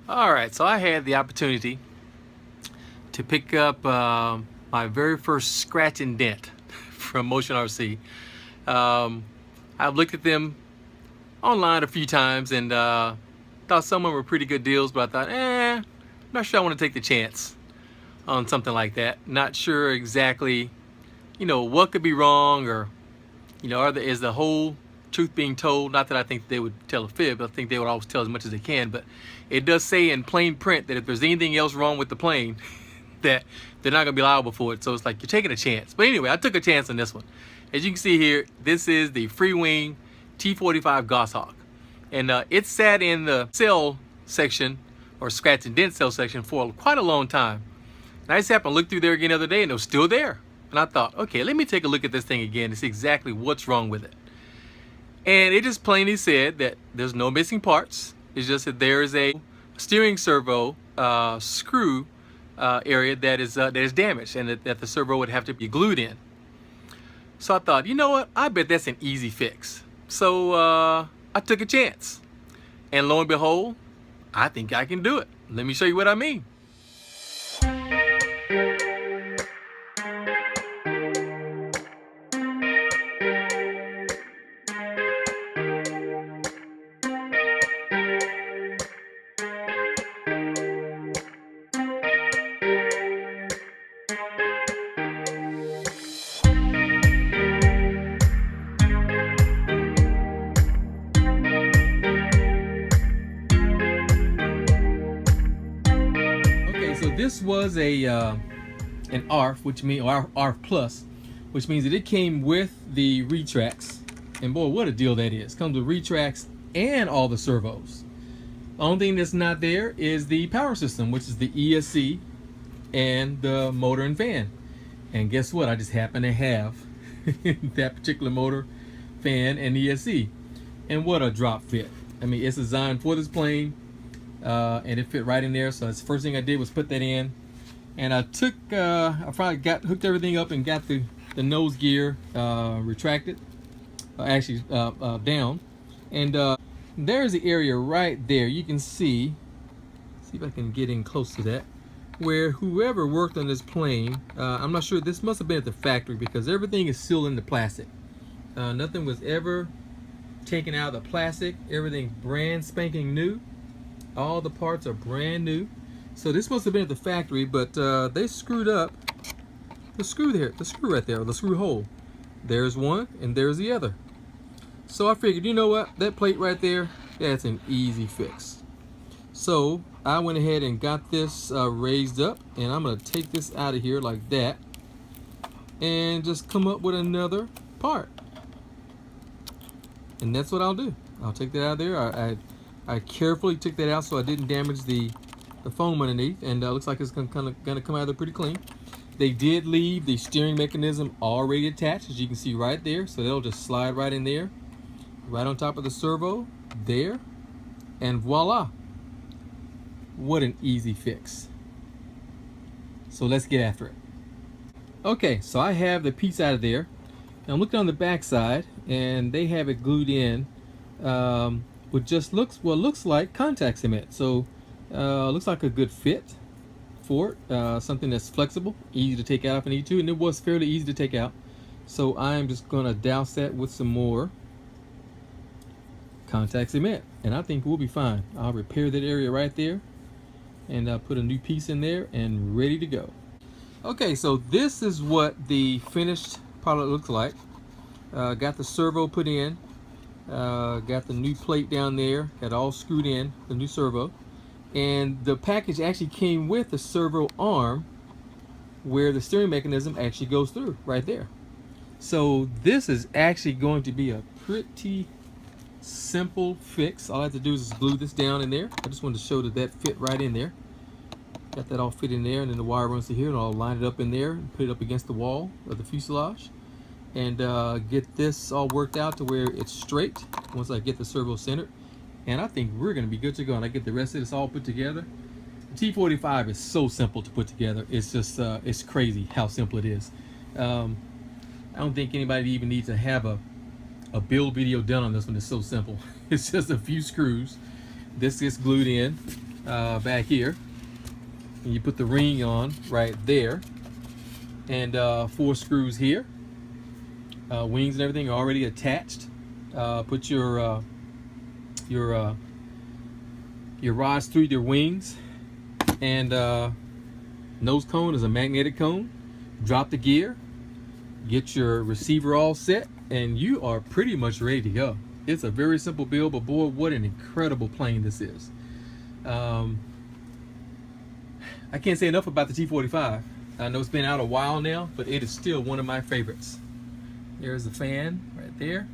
All right, so I had the opportunity to pick up my very first scratch and dent from Motion RC. I've looked at them online a few times and thought some of them were pretty good deals, but I thought, not sure I want to take the chance on something like that. Not sure exactly, what could be wrong, or, is the whole truth being told. Not that I think they would tell a fib, I think they would always tell as much as they can, but it does say in plain print that if there's anything else wrong with the plane, that they're not gonna be liable for it. So it's like you're taking a chance. But anyway, I took a chance on this one. As you can see here, this is the Freewing T-45 Goshawk, and it sat in the cell section, or scratch and dent cell section, for quite a long time. And I just happened to look through there again the other day, and it was still there. And I thought, okay, let me take a look at this thing again to see exactly what's wrong with it. And it just plainly said that there's no missing parts. It's just that there is a steering servo screw area that is damaged, and that the servo would have to be glued in. So I thought, you know what? I bet that's an easy fix. So I took a chance, and lo and behold, I think I can do it. Let me show you what I mean. So this was an ARF, which means, or ARF Plus, which means that it came with the retracts. And boy, what a deal that is. Comes with retracts and all the servos. The only thing that's not there is the power system, which is the ESC and the motor and fan. And guess what? I just happen to have that particular motor, fan, and ESC. And what a drop fit. I mean, it's designed for this plane. And it fit right in there. So that's the first thing I did was put that in, and I finally hooked everything up and got the nose gear retracted, down, and there's the area right there. You can see if I can get in close to that, where whoever worked on this plane, I'm not sure, this must have been at the factory, because everything is still in the plastic. Nothing was ever taken out of the plastic. Everything brand spanking new. All the parts are brand new. So this must have been at the factory, but they screwed up the screw there, the screw right there, the screw hole. There's one and there's the other. So I figured, you know what, that plate right there, that's an easy fix. So I went ahead and got this raised up, and I'm gonna take this out of here like that and just come up with another part. And that's what I'll do. I'll take that out of there. I carefully took that out so I didn't damage the foam underneath, and looks like it's gonna come out of there pretty clean. They did leave the steering mechanism already attached, as you can see right there, so they'll just slide right in there, right on top of the servo there, and voila, what an easy fix. So let's get after it. Okay, so I have the piece out of there. Now I'm looking on the back side, and they have it glued in with just looks like contact cement. So looks like a good fit for it. Something that's flexible, easy to take out if I need to, and it was fairly easy to take out. So I'm just gonna douse that with some more contact cement, and I think we'll be fine. I'll repair that area right there, and put a new piece in there and ready to go. Okay, so this is what the finished product looks like. Got the servo put in. Got the new plate down there, got it all screwed in, the new servo, and the package actually came with the servo arm where the steering mechanism actually goes through right there. So this is actually going to be a pretty simple fix. All I have to do is just glue this down in there. I just wanted to show that fit right in there. Got that all fit in there, and then the wire runs to here, and I'll line it up in there and put it up against the wall of the fuselage, and get this all worked out to where it's straight once I get the servo centered. And I think we're going to be good to go, and I get the rest of this all put together. The T-45 is so simple to put together. It's just it's crazy how simple it is. I don't think anybody even needs to have a build video done on this one. It's so simple. It's just a few screws. This gets glued in. back here. And you put the ring on right there. And 4 screws here. Wings and everything are already attached. Put your rods through your wings. And nose cone is a magnetic cone. Drop the gear. Get your receiver all set. And you are pretty much ready to go. It's a very simple build, but boy, what an incredible plane this is. I can't say enough about the T-45. I know it's been out a while now, but it is still one of my favorites. There's the fan right there.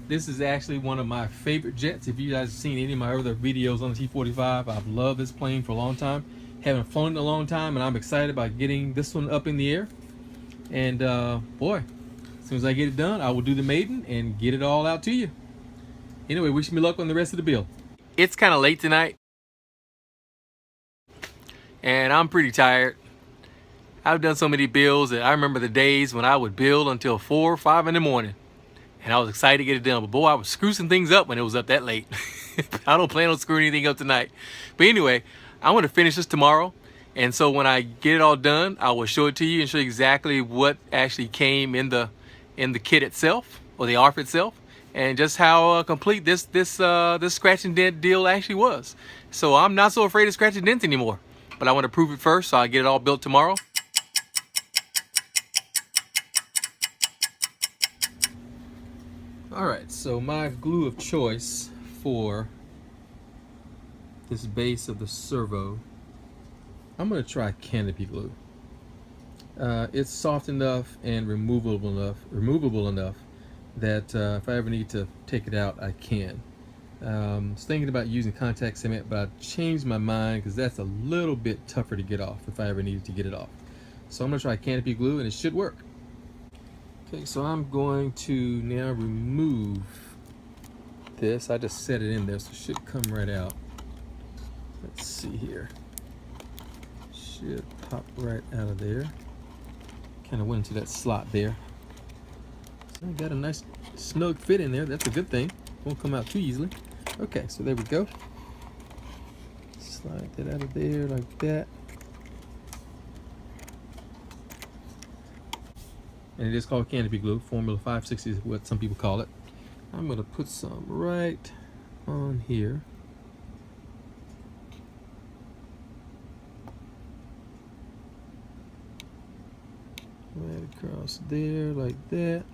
This is actually one of my favorite jets. If you guys have seen any of my other videos on the T-45, I've loved this plane for a long time. Haven't flown it in a long time, and I'm excited about getting this one up in the air. And boy, as soon as I get it done, I will do the maiden and get it all out to you. Anyway, wish me luck on the rest of the build. It's kind of late tonight, and I'm pretty tired. I've done so many builds that I remember the days when I would build until 4 or 5 in the morning. And I was excited to get it done. But boy, I would screw some things up when it was up that late. I don't plan on screwing anything up tonight. But anyway, I want to finish this tomorrow. And so when I get it all done, I will show it to you and show you exactly what actually came in the kit itself, or the ARF itself, and just how complete this scratch and dent deal actually was. So I'm not so afraid of scratch and dents anymore. But I want to prove it first, so I'll get it all built tomorrow. Alright, so my glue of choice for this base of the servo, I'm going to try Canopy Glue. It's soft enough and removable enough that if I ever need to take it out, I can. I was thinking about using contact cement, but I changed my mind because that's a little bit tougher to get off if I ever needed to get it off. So I'm going to try Canopy Glue, and it should work. Okay, so I'm going to now remove this. I just set it in there, so it should come right out. Let's see here. Should pop right out of there. Kind of went into that slot there. So I got a nice snug fit in there. That's a good thing. Won't come out too easily. Okay, so there we go. Slide that out of there like that. And it is called Canopy Glue. Formula 560 is what some people call it. I'm going to put some right on here. Right across there like that.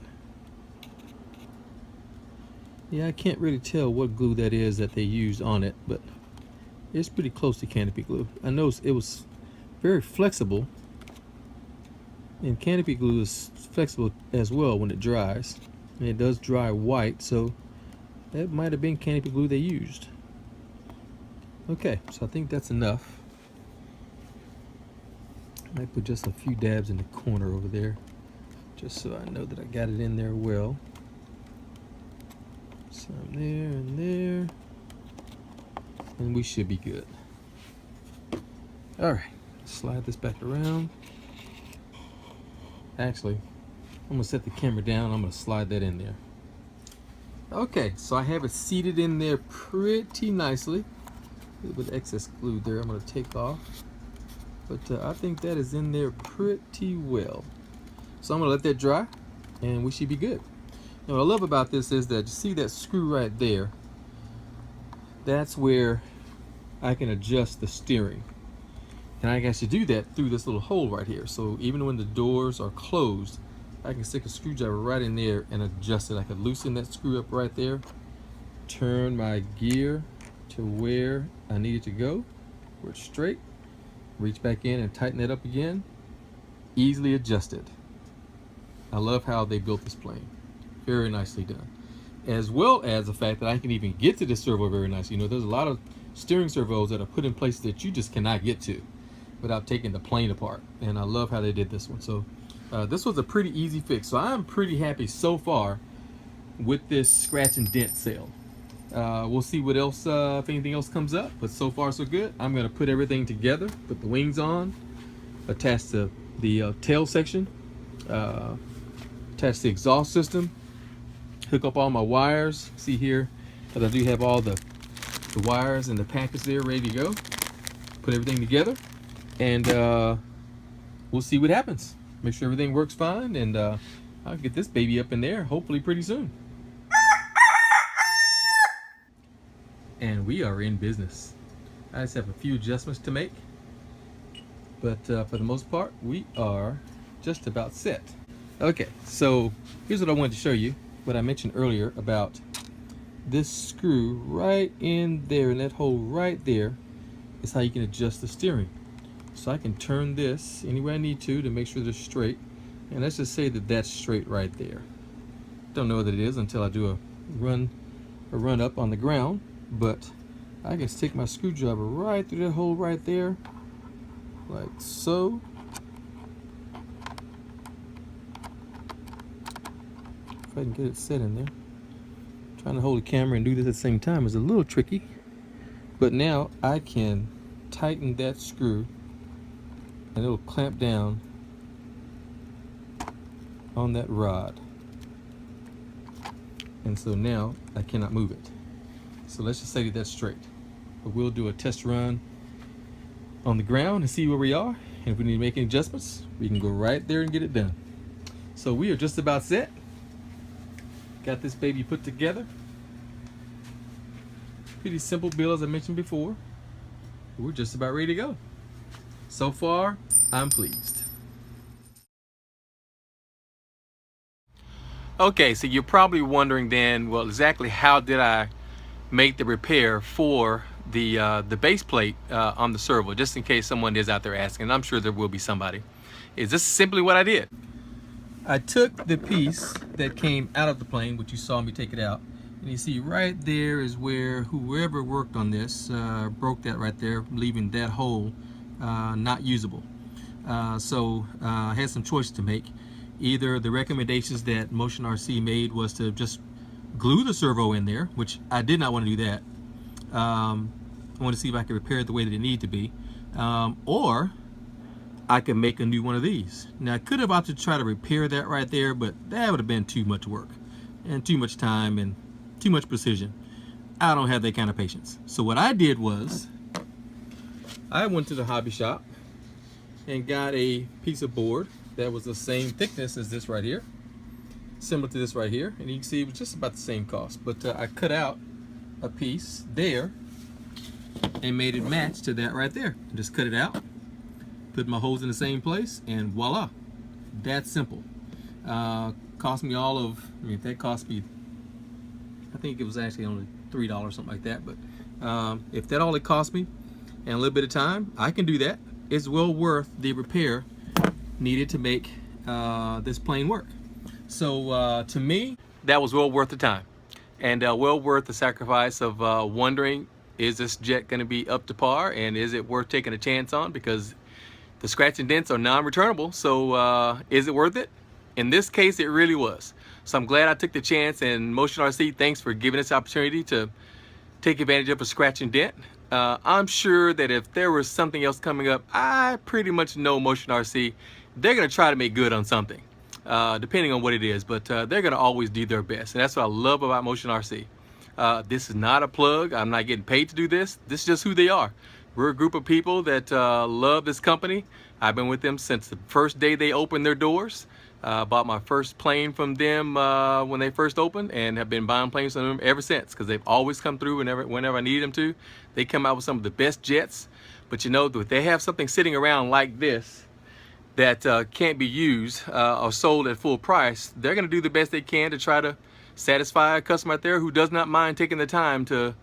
Yeah, I can't really tell what glue that is that they used on it, but it's pretty close to Canopy Glue. I noticed it was very flexible. And Canopy Glue is flexible as well when it dries. And it does dry white, so that might have been Canopy Glue they used. Okay, so I think that's enough. I might put just a few dabs in the corner over there, just so I know that I got it in there well. Some there and there. And we should be good. Alright, slide this back around. Actually, I'm going to set the camera down. I'm going to slide that in there. Okay, so I have it seated in there pretty nicely. With excess glue there I'm going to take off. But I think that is in there pretty well. So I'm going to let that dry, and we should be good. Now what I love about this is that you see that screw right there. That's where I can adjust the steering. And I can actually do that through this little hole right here. So even when the doors are closed, I can stick a screwdriver right in there and adjust it. I could loosen that screw up right there, turn my gear to where I need it to go, where it's straight, reach back in and tighten it up again, easily adjusted. I love how they built this plane. Very nicely done. As well as the fact that I can even get to this servo very nicely. You know, there's a lot of steering servos that are put in places that you just cannot get to without taking the plane apart, and I love how they did this one. So this was a pretty easy fix, so I'm pretty happy so far with this scratch and dent sale. We'll see what else, if anything else comes up, but so far so good. I'm going to put everything together, put the wings on, attach the tail section, attach the exhaust system, hook up all my wires. See here that I do have all the wires and the package there ready to go. put everything together, and we'll see what happens. Make sure everything works fine, and I'll get this baby up in there hopefully pretty soon. And we are in business. I just have a few adjustments to make, but for the most part, we are just about set. Okay, so here's what I wanted to show you, what I mentioned earlier about this screw right in there, and that hole right there is how you can adjust the steering. So I can turn this any way I need to make sure they're straight, and let's just say that that's straight right there. Don't know what it is until I do a run up on the ground, but I can stick my screwdriver right through that hole right there, like so. If I can get it set in there. Trying to hold the camera and do this at the same time is a little tricky, but now I can tighten that screw and it'll clamp down on that rod, and so now I cannot move it. So let's just say that that's straight, but we'll do a test run on the ground and see where we are, and if we need to make any adjustments, we can go right there and get it done. So we are just about set. Got this baby put together. Pretty simple build, as I mentioned before. We're just about ready to go. So far, I'm pleased. Okay, so you're probably wondering then, well, exactly how did I make the repair for the base plate on the servo, just in case someone is out there asking, and I'm sure there will be somebody. Is this simply what I did? I took the piece that came out of the plane, which you saw me take it out, and you see right there is where whoever worked on this broke that right there, leaving that hole not usable. So I had some choices to make. Either the recommendations that Motion RC made was to just glue the servo in there, which I did not want to do that. I want to see if I could repair it the way that it needed to be, or I could make a new one of these. Now I could have opted to try to repair that right there, but that would have been too much work and too much time and too much precision. I don't have that kind of patience. So what I did was I went to the hobby shop and got a piece of board that was the same thickness as this right here, similar to this right here, and you can see it was just about the same cost, but I cut out a piece there and made it match to that right there. Just cut it out, put my holes in the same place, and voila, that simple. Cost me all of, I mean, that cost me, I think it was actually only $3, something like that, but if that all it cost me and a little bit of time, I can do that. It's well worth the repair needed to make this plane work. So to me, that was well worth the time, and well worth the sacrifice of wondering, is this jet going to be up to par, and is it worth taking a chance on? Because the scratch and dents are non-returnable, so is it worth it? In this case, it really was. So I'm glad I took the chance, and Motion RC, thanks for giving us the opportunity to take advantage of a scratch and dent. I'm sure that if there was something else coming up, I pretty much know Motion RC, they're going to try to make good on something, depending on what it is, but they're going to always do their best, and that's what I love about Motion RC. This is not a plug. I'm not getting paid to do this. This is just who they are. We're a group of people that love this company. I've been with them since the first day they opened their doors. Bought my first plane from them when they first opened, and have been buying planes from them ever since, because they've always come through whenever I need them to. They come out with some of the best jets, but you know, if they have something sitting around like this that can't be used or sold at full price, they're going to do the best they can to try to satisfy a customer out there who does not mind taking the time to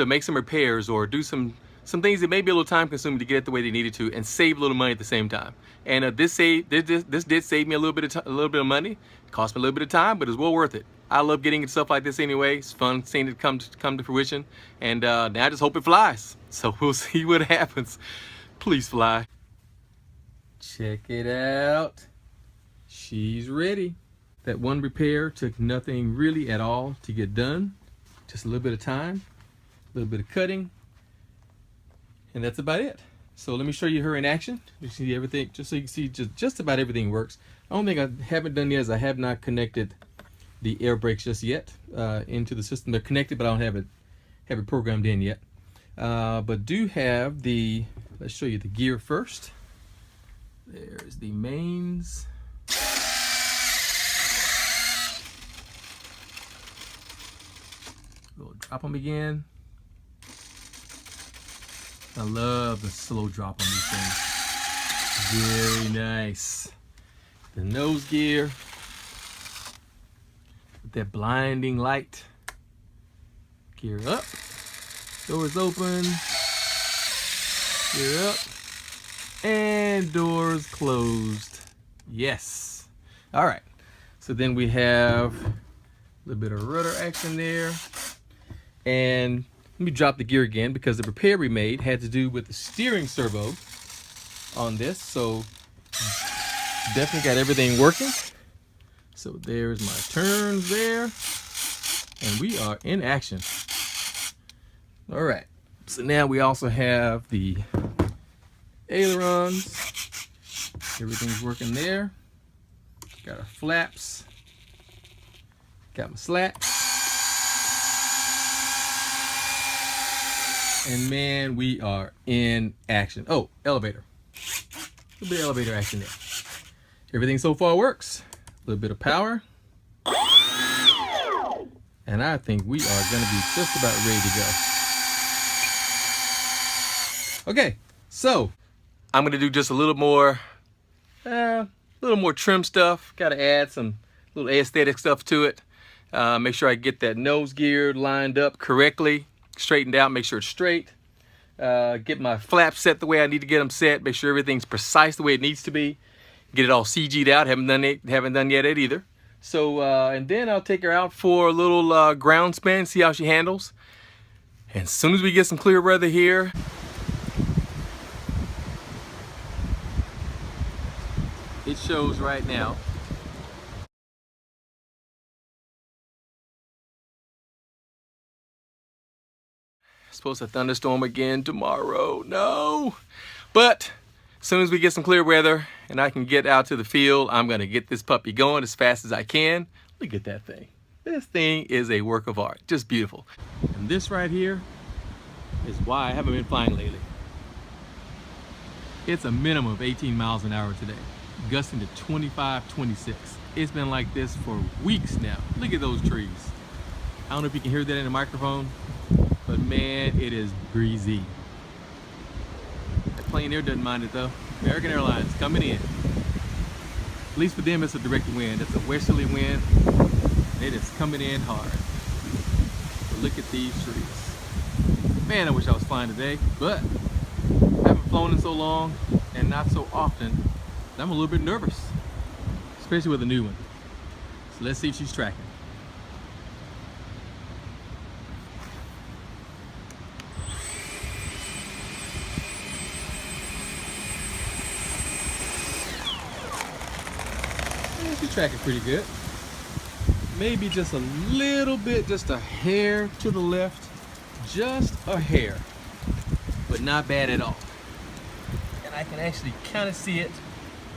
make some repairs or do some things that may be a little time consuming to get it the way they needed to, and save a little money at the same time. And this did save me a little bit of money. It cost me a little bit of time, but it's well worth it. I love getting into stuff like this anyway. It's fun seeing it come to fruition, and now I just hope it flies. So we'll see what happens. Please fly. Check it out. She's ready. That one repair took nothing really at all to get done. Just a little bit of time, a little bit of cutting, and that's about it. So let me show you her in action. You see everything, just so you can see just about everything works. The only thing I haven't done yet is I have not connected the air brakes just yet into the system. They're connected, but I don't have it programmed in yet. But do have the Let's show you the gear first. There's the mains. We'll drop them again. I love the slow drop on these things. Very nice. The nose gear with that blinding light. Gear up. Doors open. Gear up. And doors closed. Yes. All right. So then we have a little bit of rudder action there. And let me drop the gear again because the repair we made had to do with the steering servo on this. So definitely got everything working. So there's my turns there. And we are in action. All right. So now we also have the ailerons. Everything's working there. Got our flaps. Got my slats. And man, we are in action. Oh, elevator. A little bit of elevator action there. Everything so far works. A little bit of power. And I think we are going to be just about ready to go. Okay, so I'm going to do just a little more trim stuff. Got to add some little aesthetic stuff to it. Make sure I get that nose gear lined up correctly. Straightened out, make sure it's straight. Get my flaps set the way I need to get them set. Make sure everything's precise the way it needs to be. Get it all CG'd out. Haven't done yet either. So and then I'll take her out for a little ground spin, see how she handles. And as soon as we get some clear weather here, it shows right now. Supposed to thunderstorm again tomorrow. No. But as soon as we get some clear weather and I can get out to the field, I'm going to get this puppy going as fast as I can. Look at that thing. This thing is a work of art. Just beautiful. And this right here is why I haven't been flying lately. It's a minimum of 18 miles an hour today, gusting to 25, 26. It's been like this for weeks now. Look at those trees. I don't know if you can hear that in the microphone, but man, it is breezy. That plane there doesn't mind it though. American Airlines coming in. At least for them, it's a direct wind. It's a westerly wind. It is coming in hard. But look at these trees. Man, I wish I was flying today, but I haven't flown in so long and not so often. I'm a little bit nervous, especially with a new one. So let's see if she's tracking. She's tracking pretty good. Maybe just a little bit, just a hair to the left. Just a hair. But not bad at all. And I can actually kind of see it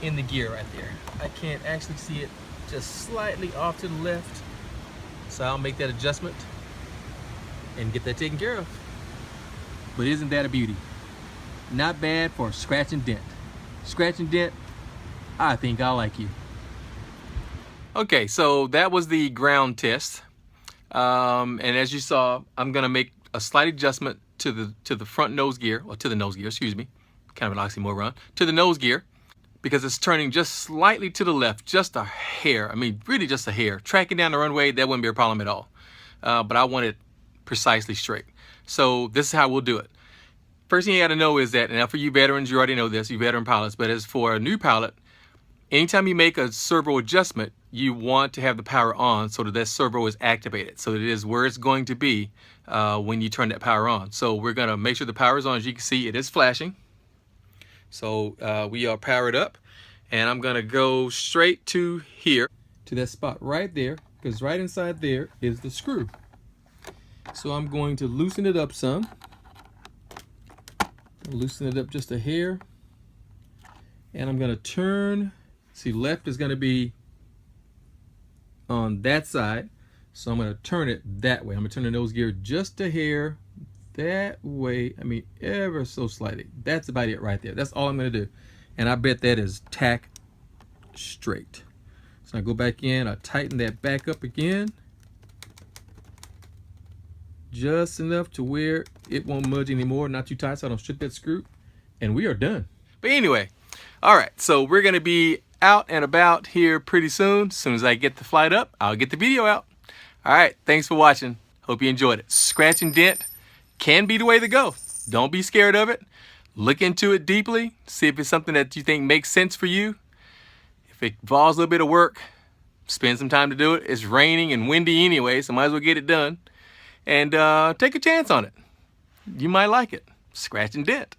in the gear right there. I can actually see it just slightly off to the left. So I'll make that adjustment and get that taken care of. But isn't that a beauty? Not bad for a scratch and dent. Scratch and dent, I think I like you. Okay, so that was the ground test. And as you saw, I'm gonna make a slight adjustment to the front nose gear, or to the nose gear, excuse me. Kind of an oxymoron. To the nose gear, because it's turning just slightly to the left, just a hair. I mean, really just a hair. Tracking down the runway, that wouldn't be a problem at all. But I want it precisely straight. So this is how we'll do it. First thing you gotta know is that, and now for you veterans, you already know this, you veteran pilots, but as for a new pilot, anytime you make a servo adjustment, you want to have the power on so that servo is activated. So it is where it's going to be when you turn that power on. So we're gonna make sure the power is on. As you can see, it is flashing. So we are powered up, and I'm gonna go straight to here, to that spot right there, because right inside there is the screw. So I'm going to loosen it up some. Loosen it up just a hair. And I'm gonna turn, see, left is gonna be on that side. So I'm gonna turn it that way. I'm gonna turn the nose gear just a hair that way. I mean, ever so slightly. That's about it right there. That's all I'm going to do. And I bet that is tack straight. So I go back in, I tighten that back up again. Just enough to where it won't mudge anymore, not too tight so I don't strip that screw. And we are done. But anyway, all right, so we're gonna be out and about here pretty soon. As soon as I get the flight up, I'll get the video out. All right, thanks for watching. Hope you enjoyed it. Scratch and dent can be the way to go. Don't be scared of it. Look into it deeply. See if it's something that you think makes sense for you. If it involves a little bit of work, spend some time to do it. It's raining and windy anyway, so might as well get it done. And take a chance on it. You might like it. Scratch and dent.